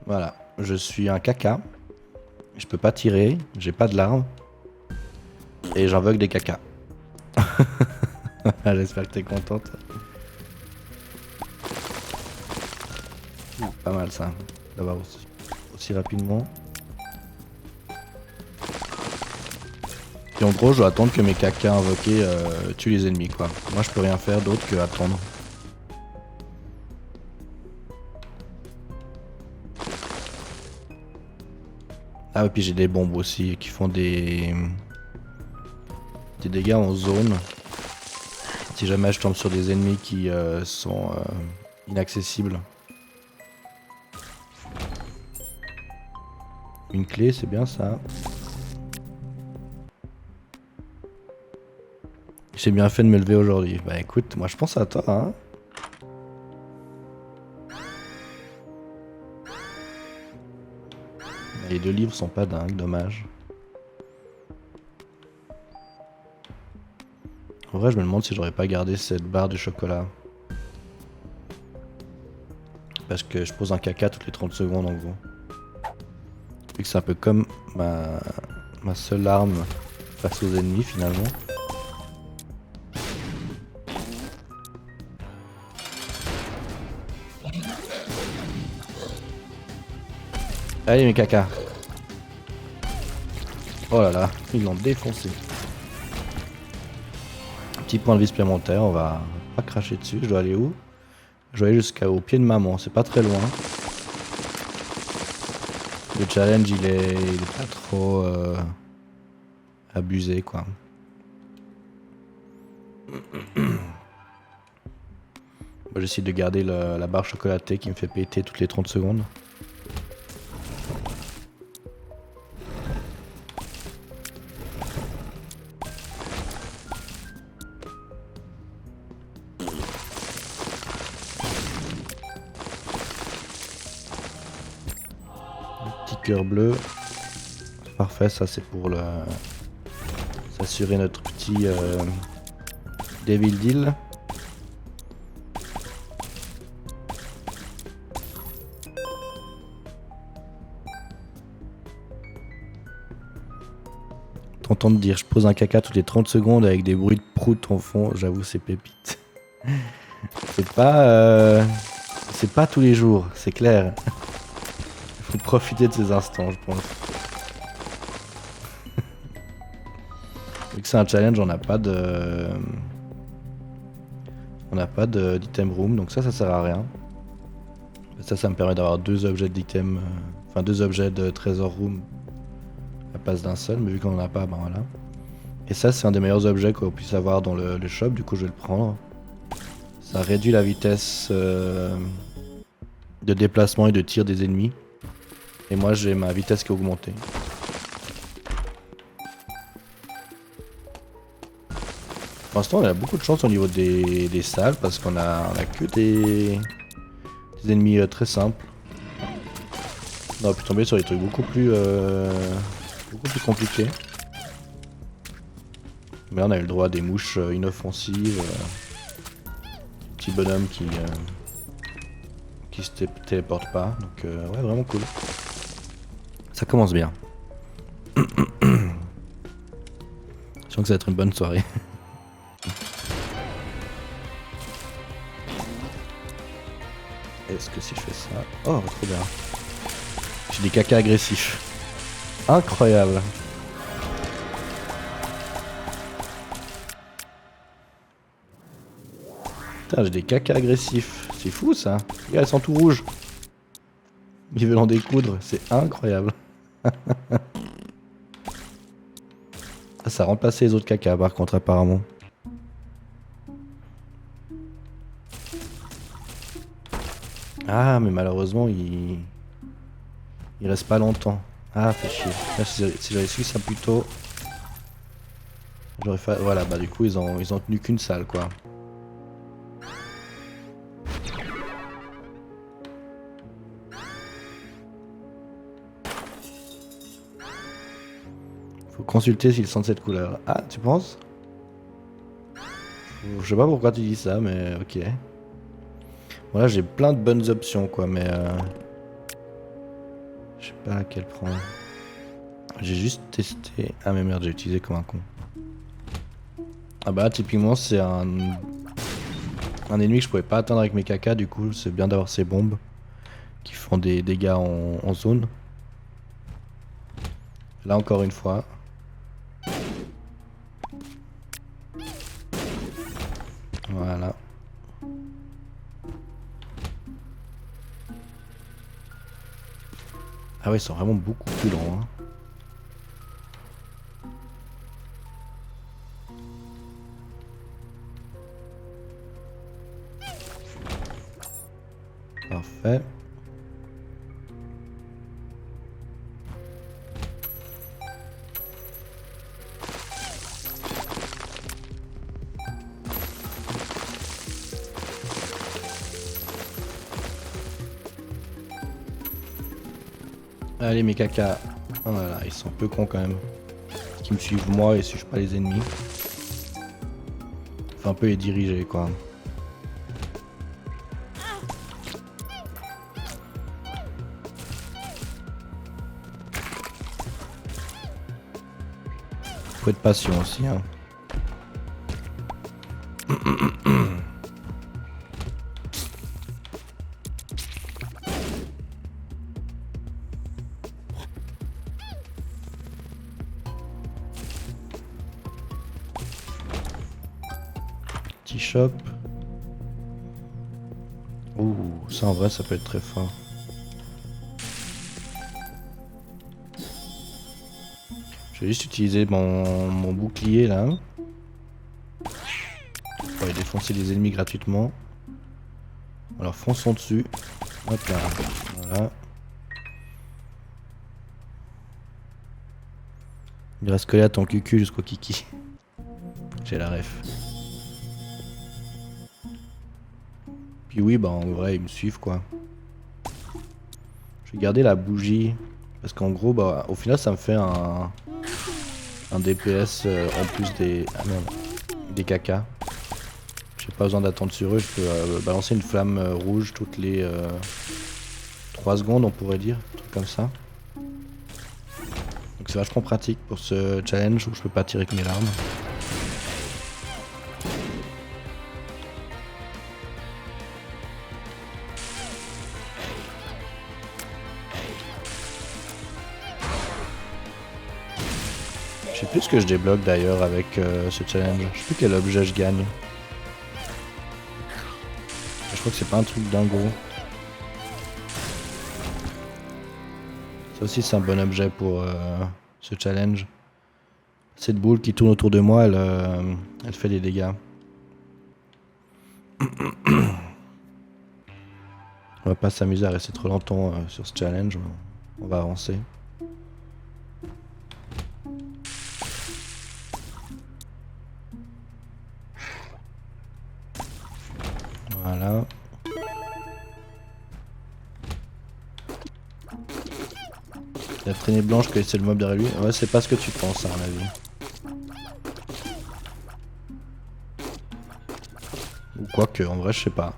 Voilà, je suis un caca. Je peux pas tirer, j'ai pas de larmes. Et j'invoque des cacas. J'espère que t'es contente. Pas mal ça, d'avoir aussi rapidement. Et en gros, je dois attendre que mes cacas invoqués tuent les ennemis, quoi. Moi, je peux rien faire d'autre que attendre. Ah, et puis j'ai des bombes aussi qui font des dégâts en zone. Si jamais je tombe sur des ennemis qui sont inaccessibles. Une clé, c'est bien ça. J'ai bien fait de me lever aujourd'hui. Bah écoute, moi je pense à toi, hein. Les deux livres sont pas dingues, dommage. En vrai, je me demande si j'aurais pas gardé cette barre de chocolat. Parce que je pose un caca toutes les 30 secondes en gros. Vu que c'est un peu comme ma seule arme face aux ennemis finalement. Allez mes cacas. Oh là là, ils l'ont défoncé. Petit point de vie supplémentaire, on va pas cracher dessus. Je dois aller où? Je dois aller jusqu'au pied de maman, c'est pas très loin. Le challenge il est pas trop abusé quoi. Moi j'essaie de garder la barre chocolatée qui me fait péter toutes les 30 secondes. Petit cœur bleu. Parfait, ça c'est pour s'assurer notre petit Devil Deal. T'entends dire je pose un caca toutes les 30 secondes avec des bruits de prout en fond, j'avoue c'est pépite. C'est pas tous les jours, c'est clair. Il faut profiter de ces instants je pense. Vu que c'est un challenge, on n'a pas de... On n'a pas d'item room, donc ça sert à rien. Ça me permet d'avoir deux objets d'item... Enfin deux objets de trésor room à la place d'un seul, mais vu qu'on en a pas, ben voilà. Et ça c'est un des meilleurs objets qu'on puisse avoir dans le shop, du coup je vais le prendre. Ça réduit la vitesse de déplacement et de tir des ennemis. Et moi j'ai ma vitesse qui est augmentée. Pour l'instant on a beaucoup de chance au niveau des salles parce qu'on a que des ennemis très simples. On aurait pu tomber sur des trucs beaucoup plus compliqués. Mais là on a eu le droit à des mouches inoffensives. Petits bonhommes qui se téléportent pas. Donc ouais vraiment cool. Ça commence bien. Je sens que ça va être une bonne soirée. Est-ce que si je fais ça... Oh, trop bien. J'ai des cacas agressifs. Incroyable. Putain, j'ai des cacas agressifs. C'est fou ça. Regarde, elles sont tout rouges. Ils veulent en découdre. C'est incroyable. Ça a remplacé les autres cacas par contre apparemment. Ah mais malheureusement il reste pas longtemps. Ah fait chier. Là, si j'avais su ça plus tôt, j'aurais fait... Voilà bah du coup ils ont tenu qu'une salle quoi. Faut consulter s'ils sont de cette couleur. Ah tu penses? Je sais pas pourquoi tu dis ça mais ok. Voilà j'ai plein de bonnes options quoi mais pas laquelle prendre. J'ai juste testé... Ah mais merde, j'ai utilisé comme un con. Ah bah là, typiquement c'est un ennemi que je pouvais pas atteindre avec mes caca, du coup c'est bien d'avoir ces bombes qui font des dégâts en zone. Là encore une fois. Voilà. Ah ouais, ils sont vraiment beaucoup plus lents. Hein. Parfait. Allez mes caca. Voilà, ils sont un peu cons quand même. Qui me suivent moi et suivent pas les ennemis. Faut un peu les diriger quoi. Faut être patient aussi hein. Petit shop. Ouh, ça en vrai ça peut être très fort. Je vais juste utiliser mon bouclier là. Pour aller défoncer les ennemis gratuitement. Alors fonçons dessus. Hop là. Voilà. Il reste coller à ton cucu jusqu'au kiki. J'ai la ref. Puis oui, bah en vrai, ils me suivent quoi. Je vais garder la bougie. Parce qu'en gros, bah au final, ça me fait un DPS en plus des... Ah merde. Des caca. J'ai pas besoin d'attendre sur eux. Je peux balancer une flamme rouge toutes les 3 secondes, on pourrait dire. Un truc comme ça. Donc c'est vachement pratique pour ce challenge où je peux pas tirer avec mes larmes. Je sais plus ce que je débloque d'ailleurs avec ce challenge. Je sais plus quel objet je gagne. Je crois que c'est pas un truc dingo. Ça aussi c'est un bon objet pour ce challenge. Cette boule qui tourne autour de moi, elle fait des dégâts. On va pas s'amuser à rester trop longtemps sur ce challenge. On va avancer. Voilà. La traînée blanche que c'est le mob derrière lui. Ouais, c'est pas ce que tu penses à mon avis. Ou quoique, en vrai, je sais pas.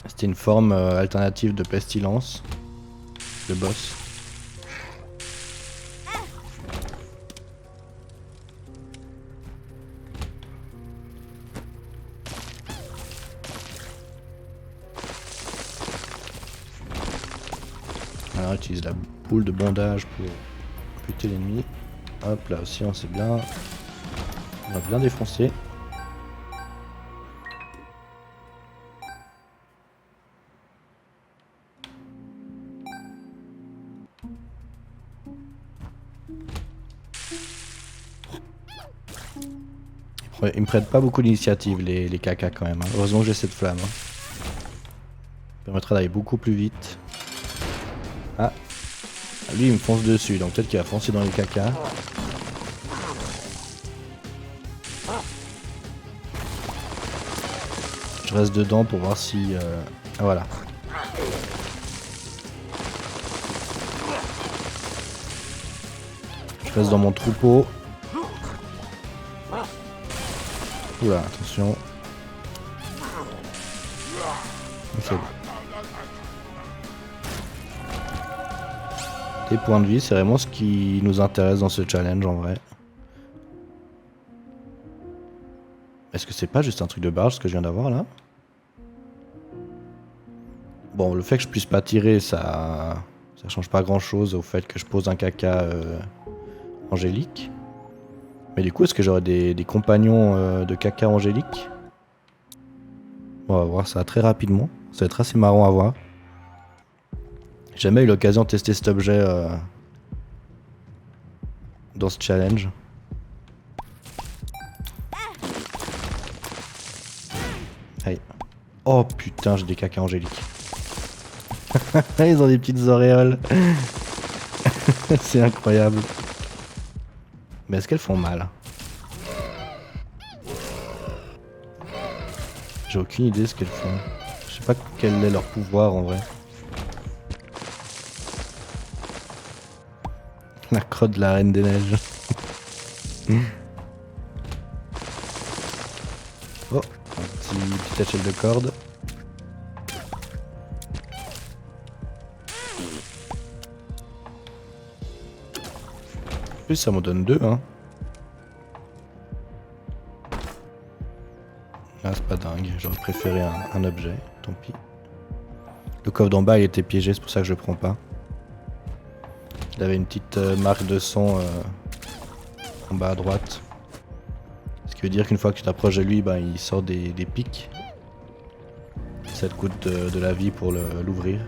C'était une forme alternative de pestilence. Le boss. Alors, on utilise la boule de bondage pour buter l'ennemi. Hop, là aussi, on s'est bien... On va bien défoncer. Ils me prêtent pas beaucoup d'initiative, les caca quand même. Hein. Heureusement que j'ai cette flamme. Hein. Ça permettra d'aller beaucoup plus vite. Ah, lui il me fonce dessus, donc peut-être qu'il va foncer dans les caca. Je reste dedans pour voir si... Ah voilà. Je reste dans mon troupeau. Oula, attention. C'est bon. Les points de vie, c'est vraiment ce qui nous intéresse dans ce challenge en vrai. Est-ce que c'est pas juste un truc de barge ce que je viens d'avoir là? Bon, le fait que je puisse pas tirer, ça change pas grand chose au fait que je pose un caca angélique. Mais du coup, est-ce que j'aurai des compagnons de caca angélique? On va voir ça très rapidement. Ça va être assez marrant à voir. J'ai jamais eu l'occasion de tester cet objet dans ce challenge. Aïe. Oh putain, j'ai des caca angéliques. Ils ont des petites auréoles. C'est incroyable. Mais est-ce qu'elles font mal? J'ai aucune idée de ce qu'elles font. Je sais pas quel est leur pouvoir en vrai. La crotte de la Reine des Neiges. Oh, un petit échelle de corde. En plus ça m'en donne 2 hein. Ah c'est pas dingue, j'aurais préféré un objet, tant pis. Le coffre d'en bas il était piégé, c'est pour ça que je le prends pas. Il avait une petite marque de sang en bas à droite. Ce qui veut dire qu'une fois que tu t'approches de lui, ben, il sort des pics. Ça te coûte de la vie pour l'ouvrir.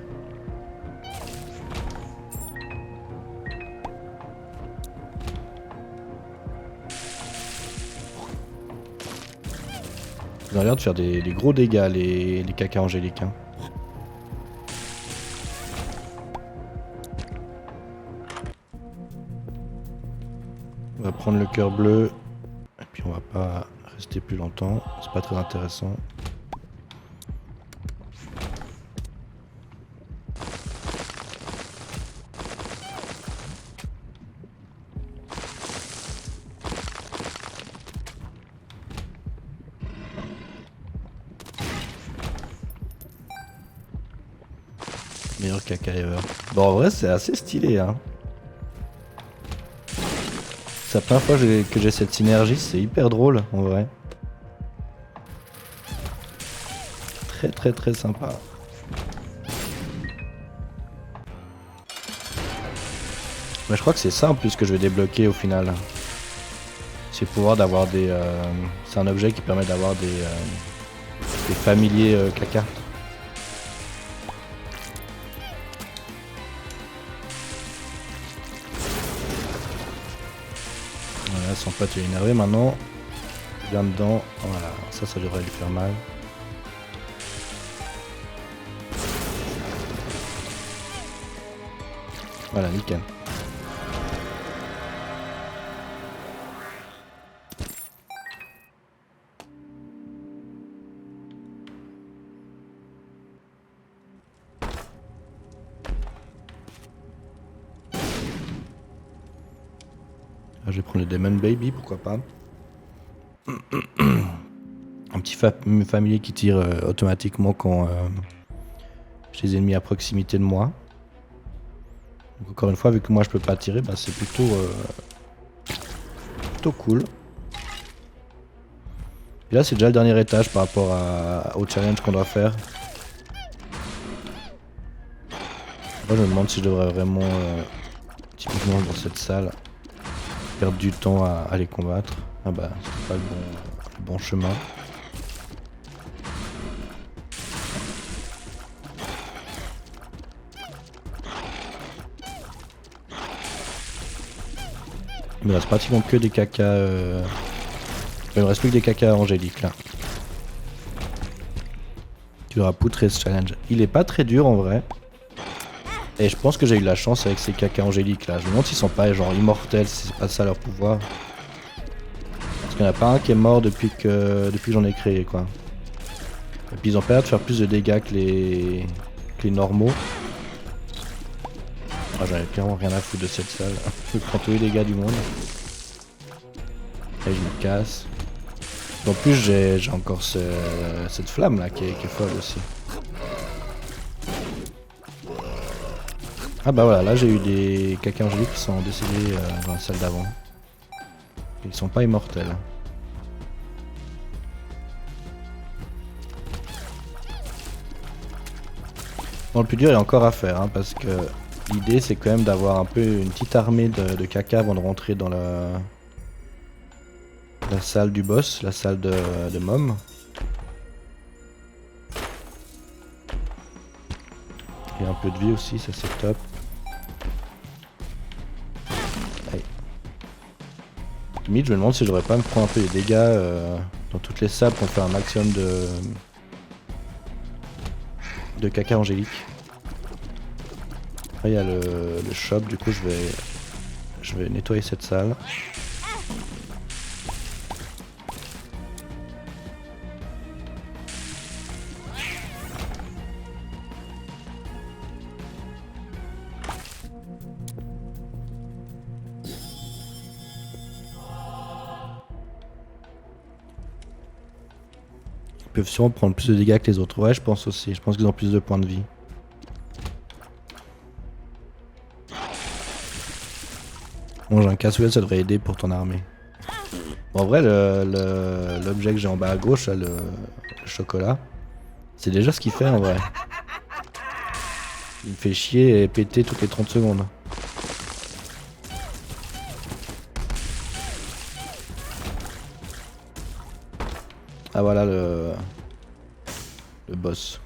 Ils ont l'air de faire des gros dégâts les caca angéliques. Hein. On va prendre le cœur bleu. Et puis on va pas rester plus longtemps. C'est pas très intéressant. Meilleur caca ever. Bon en vrai c'est assez stylé hein. C'est la première fois que j'ai cette synergie, c'est hyper drôle en vrai. Très très très sympa. Mais je crois que c'est ça en plus que je vais débloquer au final. C'est le pouvoir d'avoir des... c'est un objet qui permet d'avoir des familiers caca. Voilà, son pote est énervé maintenant. Il vient dedans. Voilà, ça devrait lui faire mal. Voilà, nickel. Là, je vais prendre le Demon Baby, pourquoi pas. Un petit familier qui tire automatiquement quand j'ai des ennemis à proximité de moi. Donc, encore une fois, vu que moi je peux pas tirer, bah, c'est plutôt cool. Et là, c'est déjà le dernier étage par rapport au challenge qu'on doit faire. Moi, je me demande si je devrais vraiment, typiquement dans cette salle, perdre du temps à les combattre. Ah bah, c'est pas le bon chemin. Il me reste pratiquement que des caca. Il me reste plus que des caca angéliques là. Tu auras poutré ce challenge. Il est pas très dur en vrai. Et je pense que j'ai eu de la chance avec ces caca angéliques là. Je me demande s'ils sont pas genre immortels, si c'est pas ça leur pouvoir. Parce qu'il n'y en a pas un qui est mort depuis que j'en ai créé quoi. Et puis ils ont pas l'air de faire plus de dégâts que les normaux. Ah, j'en ai clairement rien à foutre de cette salle. Je prends tous les dégâts du monde. Et je me casse. En plus j'ai encore cette flamme là qui est folle aussi. Ah bah voilà, là j'ai eu des caca angéliques qui sont décédés dans la salle d'avant. Ils sont pas immortels. Bon, le plus dur est encore à faire, hein, parce que l'idée c'est quand même d'avoir un peu une petite armée de caca avant de rentrer dans la salle du boss, la salle de Mom. Et un peu de vie aussi, ça c'est top. Allez. Limite, je me demande si je devrais pas me prendre un peu des dégâts dans toutes les salles pour faire un maximum de caca angélique. Après il y a le shop, du coup je vais nettoyer cette salle. Ils peuvent sûrement prendre plus de dégâts que les autres. Ouais, je pense aussi. Je pense qu'ils ont plus de points de vie. Bon, j'ai un cassoulet, ça devrait aider pour ton armée. Bon, en vrai, l'objet que j'ai en bas à gauche, là, le chocolat, c'est déjà ce qu'il fait en vrai. Il me fait chier et péter toutes les 30 secondes. Ah voilà le boss.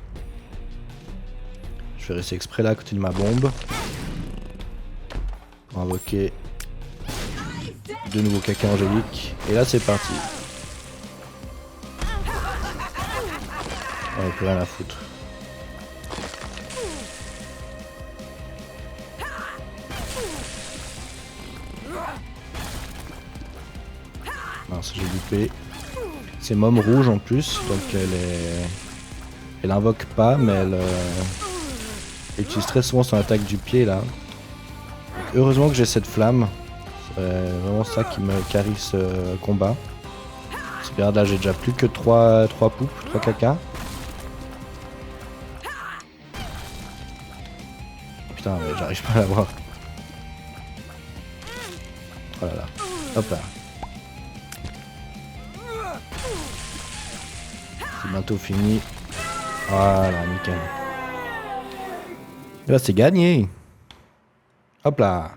Je vais rester exprès là à côté de ma bombe. Pour invoquer de nouveaux caca angéliques. Et là c'est parti. On n'a plus rien à foutre. Mince, j'ai loupé. C'est Mom rouge en plus, donc elle invoque pas, mais elle utilise très souvent son attaque du pied là. Donc, heureusement que j'ai cette flamme. C'est vraiment ça qui me carry ce combat. Regarde là, j'ai déjà plus que 3 poupes, 3 caca. Putain, mais j'arrive pas à l'avoir. Oh là là. Hop là. C'est bientôt fini. Voilà, nickel. Et là, c'est gagné. Hop là.